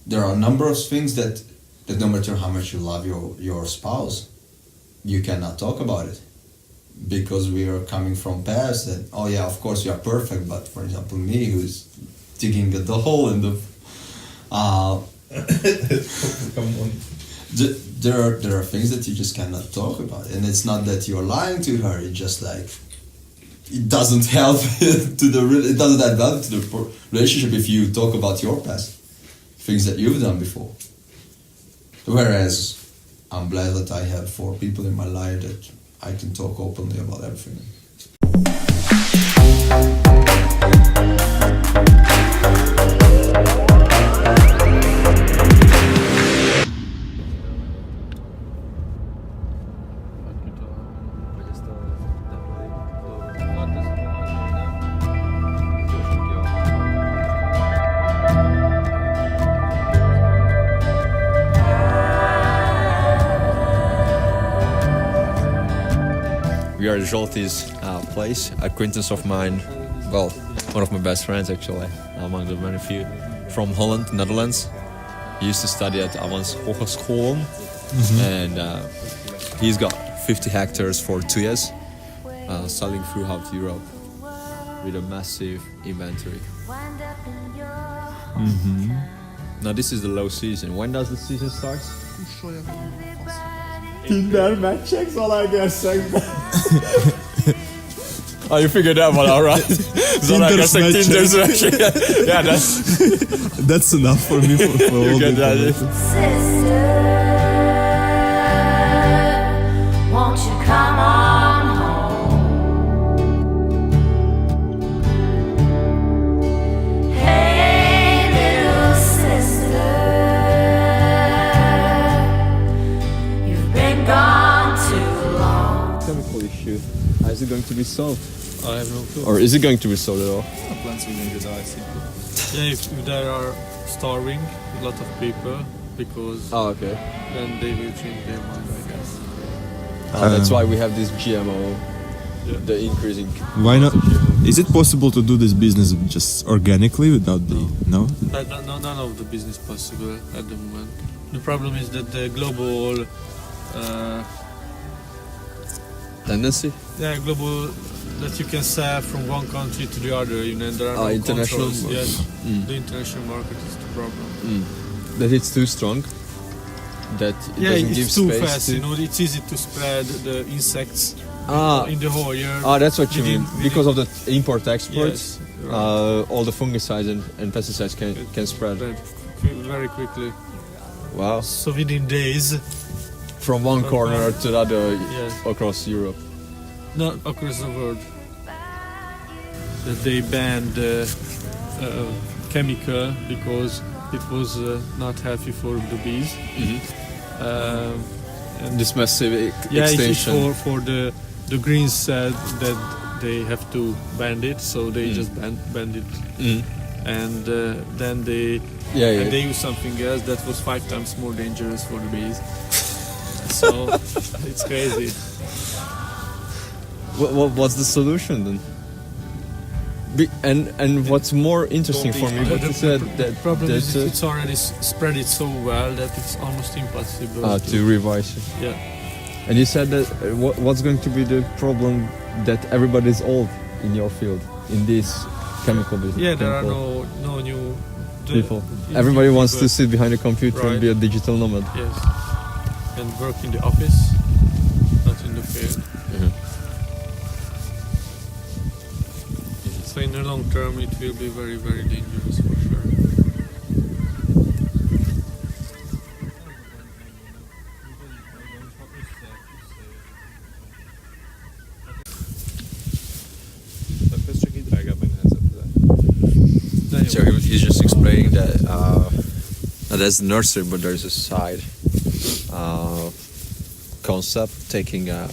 there are a number of things that no matter how much you love your spouse, you cannot talk about it. Because we are coming from past that, oh yeah, of course you are perfect, but for example me who's digging the hole in the Come on. there are things that you just cannot talk about, and it's not that you're lying to her, it's just like it doesn't help it doesn't add value to the relationship if you talk about your past, things that you've done before. Whereas I'm blessed that I have 4 people in my life that I can talk openly about everything. We are at Jolti's place, acquaintance of mine, well, one of my best friends actually, among the many few, from Holland, Netherlands. He used to study at Avans Hogeschool, and he's got 50 hectares for 2 years, selling throughout Europe with a massive inventory. Now this is the low season. When does the season start? Tinder match checks olay gerçekten. Oh, you figured that one out, right? Tinder's match Tinder's match. Yeah, That's enough for me for all get that, the Sister, won't you come on home? Hey, little sister, you've been gone too long. chemical issue. How is it going to be solved? I have no clue. Or is it going to be solved at all? Plants will need to die simply. Yeah, if there are starving a lot of people, because Oh, okay. then they will change their mind, I guess. That's why we have this GMO, Yeah. the increasing. Why not? amount of GMO. Is it possible to do this business just organically without the no? None of the business possible at the moment. The problem is that the global, Tendency? global that you can sell from one country to the other. You know, there are no international controls. market. Yes, Mm. the international market is the problem. That it's too strong. That it Yeah, doesn't give it's too space fast. to. You know, it's easy to spread the insects Ah, in the whole year. that's what you mean. within- Because of the import-export, Yes, right. all the fungicides and pesticides can spread. Very quickly. Wow. So within days, From one corner to the other yes, across Europe. not across the world, that they banned chemical because it was not healthy for the bees. And This massive yeah, extension. for the Greens said that they have to ban it, so they just banned it, and then they Yeah, and they use something else that was 5 times more dangerous for the bees. So it's crazy. What's the solution then? And what's more interesting for me, what you said that Problem is that, it's already spread it so well that it's almost impossible to revise it. yeah. And you said that what's going to be the problem that everybody's old in your field, in this chemical business? Yeah, there are chemical no new people. new Everybody people, wants to sit behind a computer and Right. be a digital nomad. yes, and work in the office, not in the field. So in the long term, it will be very, very dangerous for sure. So he's just explaining that there's the nursery, but there's a side concept taking a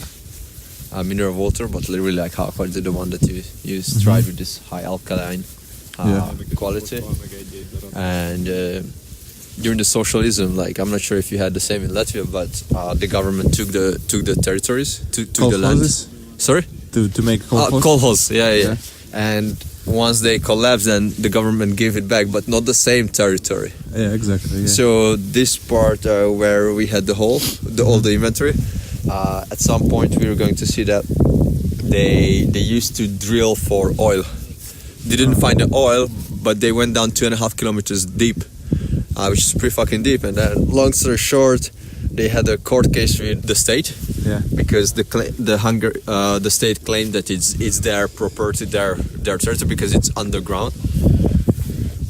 mineral water, but literally like how the one that you use tried with this high alkaline quality. And during the socialism, like I'm not sure if you had the same in Latvia, but the government took the territories, took the land. Kolkhozes? Sorry. To make kolkhoz? Kolkhoz, yeah. And once they collapse, then the government gave it back, but not the same territory. Yeah, exactly. Yeah. So this part where we had all the inventory, at some point we were going to see that they used to drill for oil. They didn't find the oil, but they went down 2.5 kilometers deep, which is pretty fucking deep. And then, long story short, they had a court case with the state. Yeah. Because the state claimed that it's their property, their territory, because it's underground.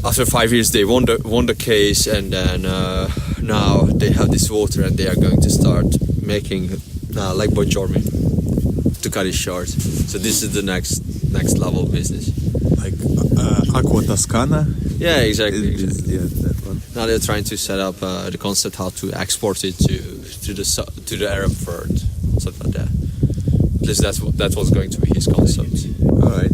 After 5 years, they won the case, and then now they have this water, and they are going to start making like Bojormi, to cut it short. So this is the next level of business. Like Aqua Toscana. Yeah, exactly. Yeah, that one. Now they're trying to set up the concept how to export it to the Arab world, something like that. At least that was going to be his concept. All right.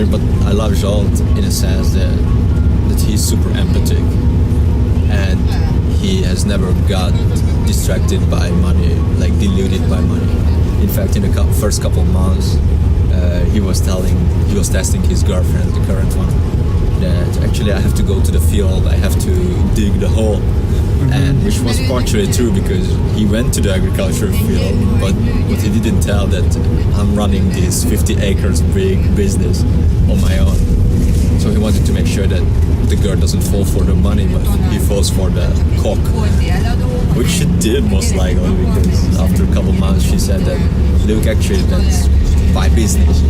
But I love Jolt in a sense that he's super empathic, and he has never got distracted by money, like deluded by money. In fact, in the first couple of months, he was testing his girlfriend, the current one, that actually I have to go to the field, I have to dig the hole. And which was partially true, because he went to the agricultural field, but what he didn't tell that I'm running this 50 acres big business on my own. So he wanted to make sure that the girl doesn't fall for the money, but he falls for the cock, which she did most likely, because after a couple months she said that, look, actually that's my business.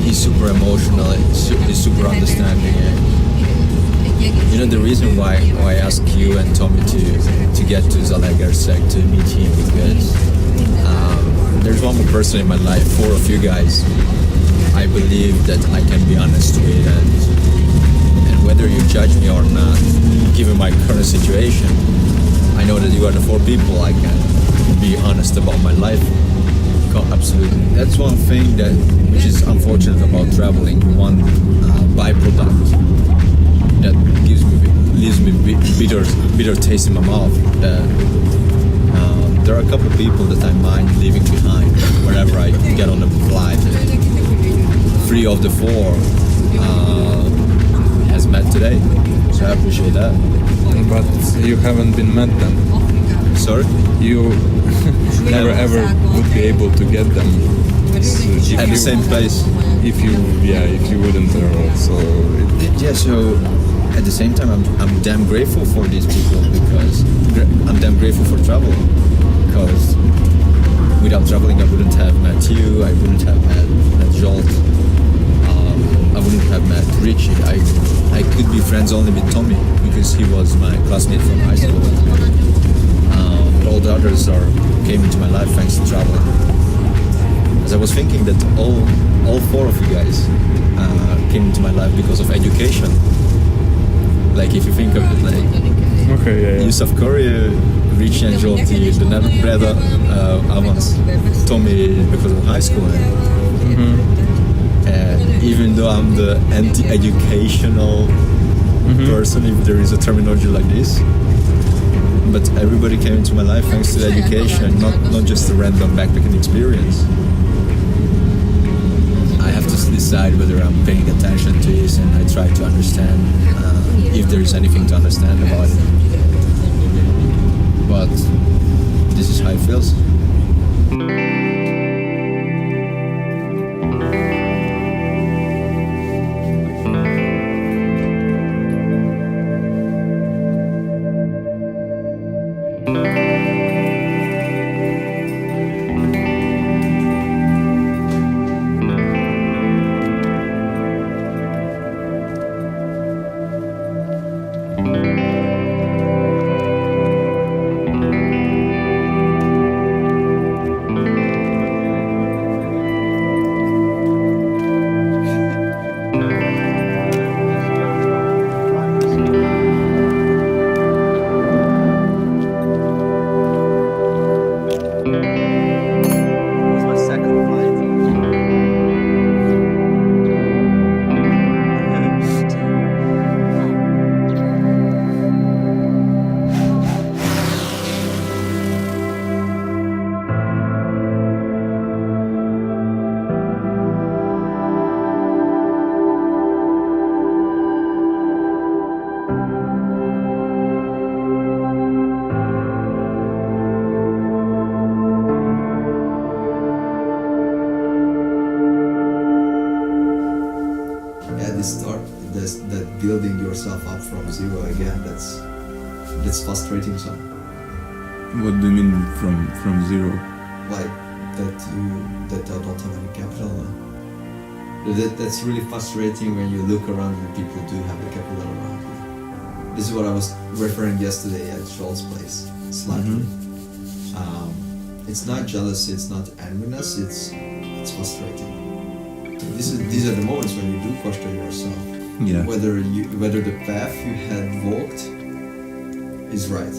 He's super emotional, he's super understanding. You know, the reason why I asked you and Tommy to get to Zalaegerszeg to meet him, because there's one more person in my life, 4 of you guys, I believe that I can be honest with, and whether you judge me or not, given my current situation, I know that you are the 4 people I can be honest about my life. Absolutely. That's one thing which is unfortunate about traveling, one byproduct that leaves me bitter taste in my mouth. There are a couple of people that I mind leaving behind wherever I get on a flight. 3 of the 4 has met today, so I appreciate that. But you haven't been met them. Sorry? You never ever would be able to get them at the same place. If you wouldn't travel. So at the same time, I'm damn grateful for these people, because I'm damn grateful for travel, because without traveling I wouldn't have met you, I wouldn't have met Jolt, I wouldn't have met Richie. I could be friends only with Tommy because he was my classmate from high school. But all the others came into my life thanks to traveling. As I was thinking that all 4 of you guys came into my life because of education. Like if you think of it, like Yusuf Korea, Richie and Jolti, the Nebreda, Avans, Tommy because of high school. Even though I'm the anti-educational person, if there is a terminology like this, but everybody came into my life thanks to the education, not just a random backpacking experience. I have to decide whether I'm paying attention to this, and I try to understand if there is anything to understand about it. But this is how it feels. yourself up from zero again, that's frustrating. So, What do you mean from zero? like that I don't have any capital. That's really frustrating when you look around and people do have the capital around you. This is what I was referring yesterday at Scholl's place. Slightly. It's not jealousy, it's not enviness, it's frustrating. These are the moments when you do question yourself. Yeah. Whether the path you had walked is right.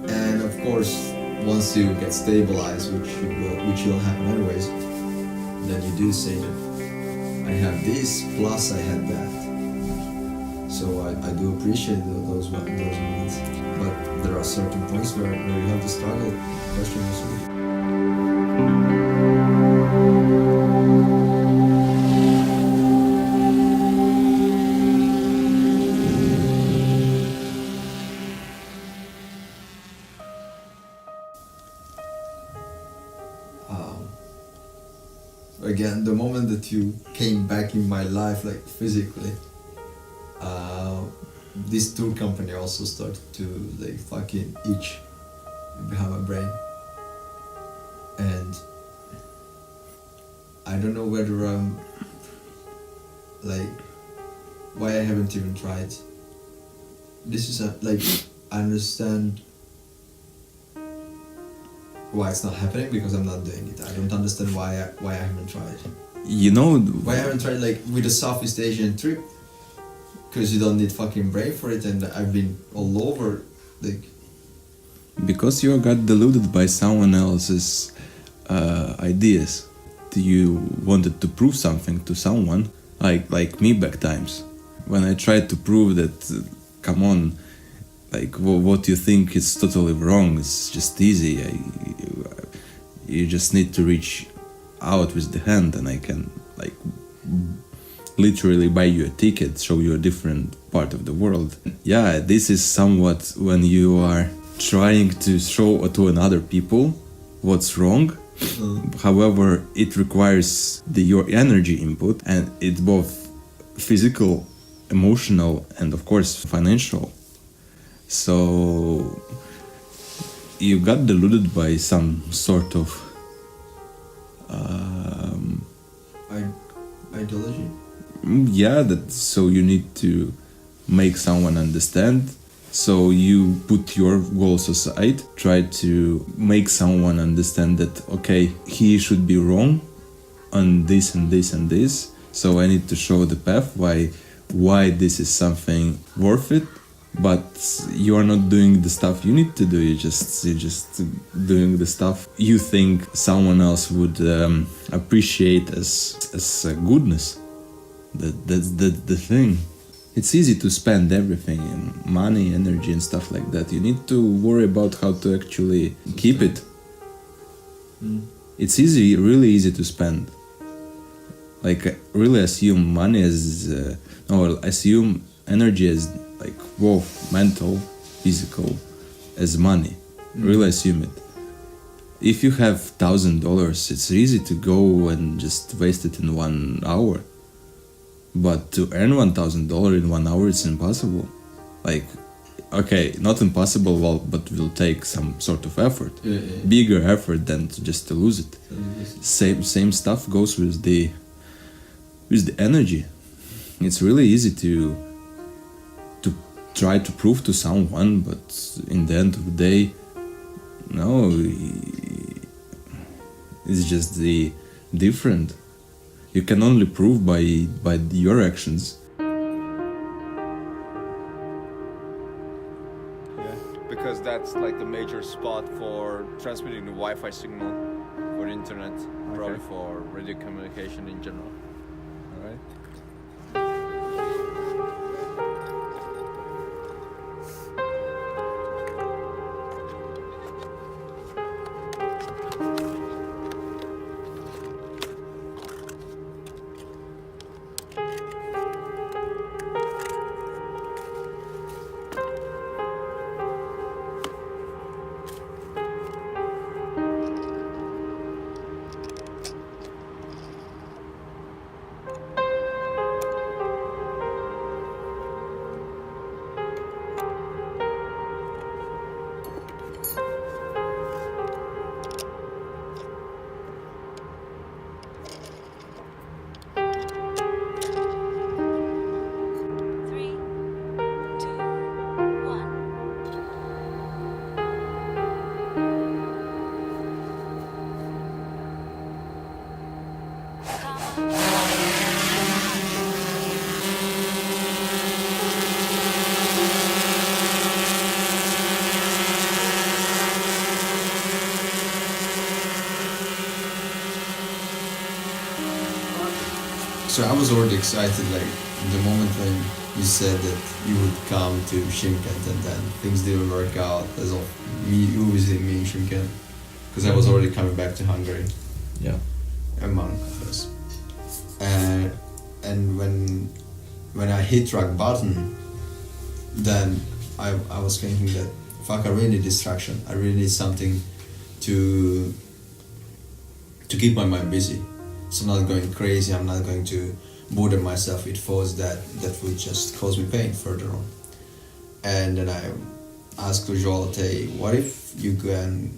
And of course, once you get stabilized, which will happen anyways, then you do say that I have this plus I had that. So I do appreciate those moments, but there are certain points where you have to struggle, question yourself. Again, the moment that you came back in my life, like physically, this tour company also started to like fucking itch behind my brain, and I don't know whether I'm like why I haven't even tried. This is like I understand why it's not happening because I'm not doing it. I don't understand why I haven't tried. You know, Why I haven't tried like with a Southeast Asian trip? Because you don't need fucking brain for it, and I've been all over, like. because you got deluded by someone else's ideas. You wanted to prove something to someone, like me back times, when I tried to prove that, come on, like what you think is totally wrong. It's just easy. You just need to reach out with the hand, and I can like literally buy you a ticket, show you a different part of the world. Yeah, this is somewhat when you are trying to show to another people what's wrong. However, it requires your energy input, and it's both physical, emotional, and of course financial. So you got deluded by some sort of Ideology? yeah, that so you need to make someone understand. So you put your goals aside, try to make someone understand that okay, he should be wrong on this and this and this. So I need to show the path why this is something worth it. But you are not doing the stuff you need to do. You're just doing the stuff you think someone else would appreciate as goodness. That's the thing. It's easy to spend everything in money, energy, and stuff like that. You need to worry about how to actually keep it. It's easy, really easy to spend. Like really assume money as or assume energy as like both mental, physical, as money. Really assume it. If you have $1,000, it's easy to go and just waste it in 1 hour. But to earn $1,000 in 1 hour, it's impossible. Like, okay, not impossible, well, but will take some sort of effort. Yeah. Bigger effort than just to lose it. Same stuff goes with the energy. It's really easy to try to prove to someone, but in the end of the day, no, it's just the different. You can only prove by your actions. Yeah, because that's like the major spot for transmitting the Wi-Fi signal for the internet, probably for radio communication in general. All right. so I was already excited, like the moment when you said that you would come to Shymkent, and then things didn't work out as of you visiting me in Shymkent, because I was already coming back to Hungary Yeah. among others. And when I hit rock bottom, then I was thinking that fuck, I really need distraction. I really need something to keep my mind busy. So I'm not going crazy. I'm not going to burden myself with thoughts that would just cause me pain further on. And then I asked Joel, hey, what if you go and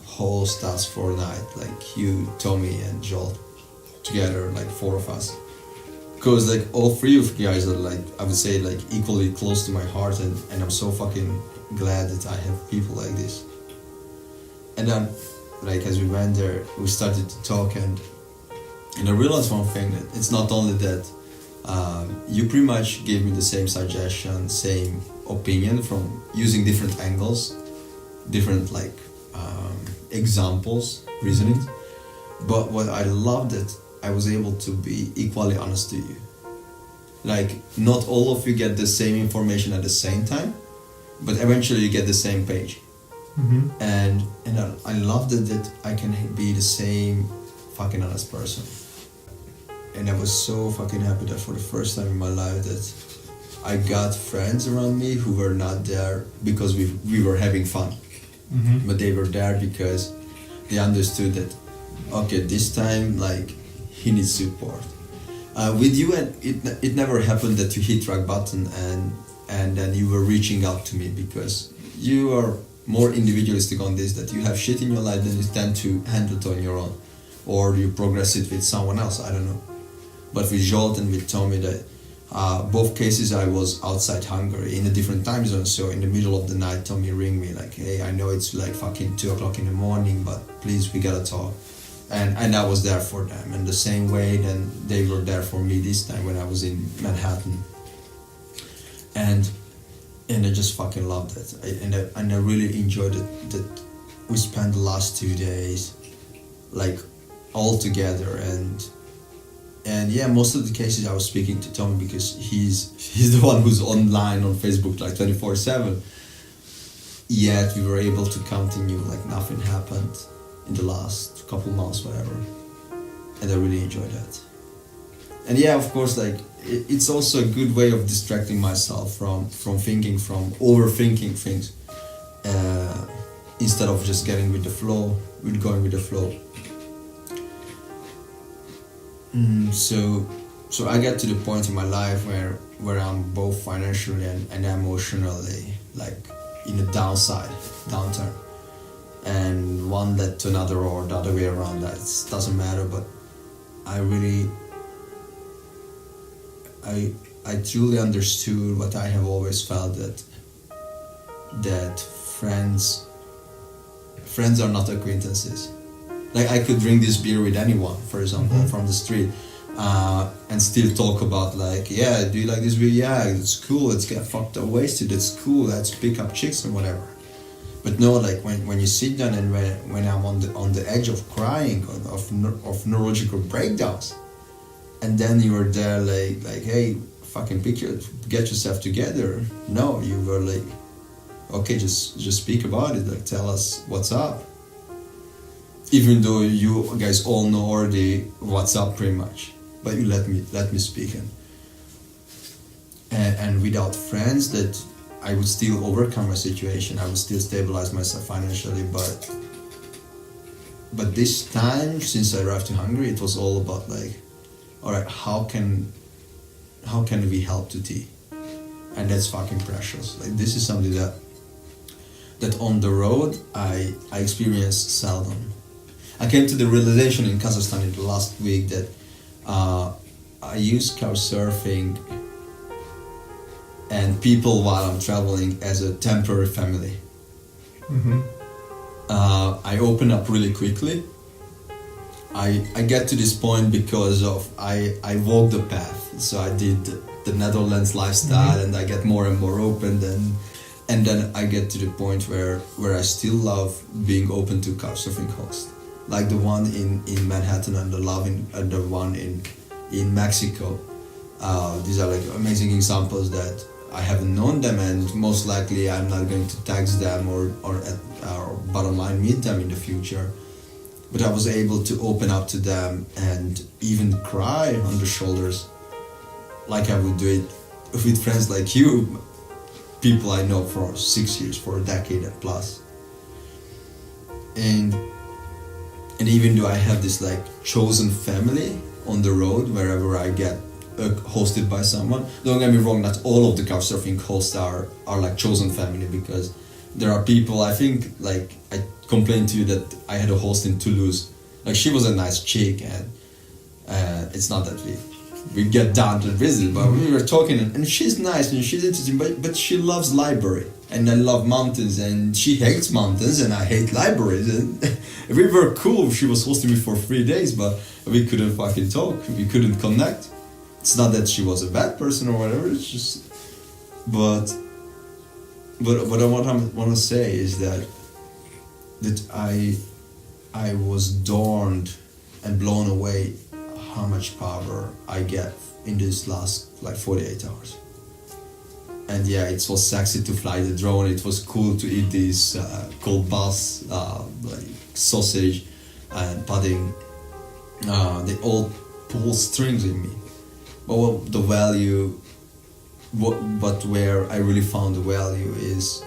host us for a night, like you, Tommy, and Joel together, like 4 of us? Because like all 3 of you guys are like, I would say, like equally close to my heart, and I'm so fucking glad that I have people like this. And then, like as we went there, we started to talk, and I realized one thing, that it's not only that you pretty much gave me the same suggestion, same opinion from using different angles, different like examples, reasonings. But what I loved that I was able to be equally honest to you. Like not all of you get the same information at the same time, but eventually you get the same page. Mm-hmm. And I loved that I can be the same fucking honest person. And I was so fucking happy that for the first time in my life that I got friends around me who were not there because we were having fun. Mm-hmm. But they were there because they understood that, okay, this time like he needs support. With you, and it never happened that you hit rock bottom and then you were reaching out to me, because you are more individualistic on this, that you have shit in your life, then you tend to handle it on your own, or you progress it with someone else, I don't know. But with Jolt and with Tommy, that both cases I was outside Hungary in a different time zone, so in the middle of the night Tommy ring me like, hey, I know it's like fucking 2 o'clock in the morning, but please, we gotta talk. And I was there for them, and the same way then they were there for me this time when I was in Manhattan. And I just fucking loved it. And I really enjoyed it that we spent the last 2 days like all together, and yeah, most of the cases I was speaking to Tommy because he's the one who's online on Facebook like 24/7. Yet we were able to continue like nothing happened in the last couple months, whatever. And I really enjoyed that. And yeah, of course, like it's also a good way of distracting myself from thinking, from overthinking things, instead of just getting with the flow, going with the flow. So I get to the point in my life where I'm both financially and emotionally like in a downturn, and one led to another or the other way around. That doesn't matter, but I truly understood what I have always felt, that friends are not acquaintances. Like I could drink this beer with anyone, for example, from the street, and still talk about like, yeah, do you like this beer? Yeah, it's cool. Let's get fucked up wasted. It's cool. Let's pick up chicks and whatever. But no, like when you sit down and when I'm on the edge of crying, of neurological breakdowns, and then you were there like hey, fucking get yourself together. No, you were like, okay, just speak about it. Like tell us what's up. Even though you guys all know already what's up pretty much, but you let me speak, and without friends that I would still overcome my situation. I would still stabilize myself financially, but this time since I arrived to Hungary, it was all about like, all right, how can we help to tea, and that's fucking precious. Like this is something that on the road I experienced seldom. I came to the realization in Kazakhstan in the last week that I use couchsurfing and people while I'm traveling as a temporary family. Mm-hmm. I open up really quickly. I get to this point because of I walk the path. So I did the Netherlands lifestyle, and I get more and more open, and then I get to the point where I still love being open to couchsurfing hosts. Like the one in Manhattan and the one in Mexico. These are like amazing examples that I haven't known them, and most likely I'm not going to text them or bottom line meet them in the future. But I was able to open up to them and even cry on the shoulders, like I would do it with friends like you, people I know for 6 years, for a decade and plus. And even though I have this like chosen family on the road wherever I get hosted by someone, don't get me wrong, not all of the couchsurfing hosts are like chosen family, because there are people, I think, like I complained to you that I had a host in Toulouse, like she was a nice chick, and it's not that we get down to visit, but we were talking, and she's nice and she's interesting, but she loves library, and I love mountains, and she hates mountains, and I hate libraries, and we were cool. She was hosting me for 3 days, but we couldn't fucking talk, we couldn't connect. It's not that she was a bad person or whatever, it's just, but what I want to say is that I was dawned and blown away how much power I get in this last like 48 hours. And yeah, it was sexy to fly the drone, it was cool to eat these cold bass, like sausage and pudding. They all pull strings in me. But the value, but where I really found the value is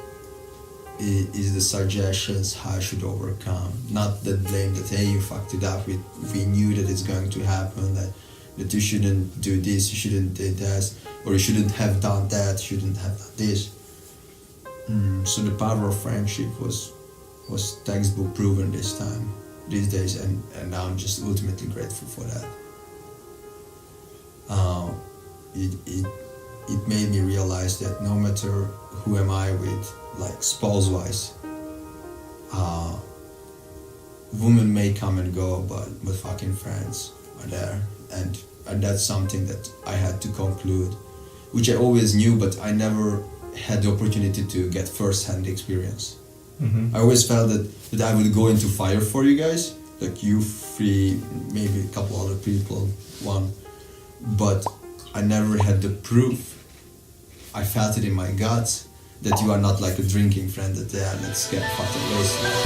the suggestions how I should overcome. Not the blame that, hey, you fucked it up, we knew that it's going to happen, that you shouldn't do this, you shouldn't do that, or you shouldn't have done that, you shouldn't have done this. So the power of friendship was textbook proven these days, and now I'm just ultimately grateful for that. It made me realize that no matter who am I with, like spouse-wise, women may come and go, but fucking friends are there, and that's something that I had to conclude, which I always knew, but I never had the opportunity to get first-hand experience. I always felt that I would go into fire for you guys, like you three, maybe a couple other people, one, but I never had the proof. I felt it in my guts that you are not like a drinking friend that, yeah, let's get fucking wasted.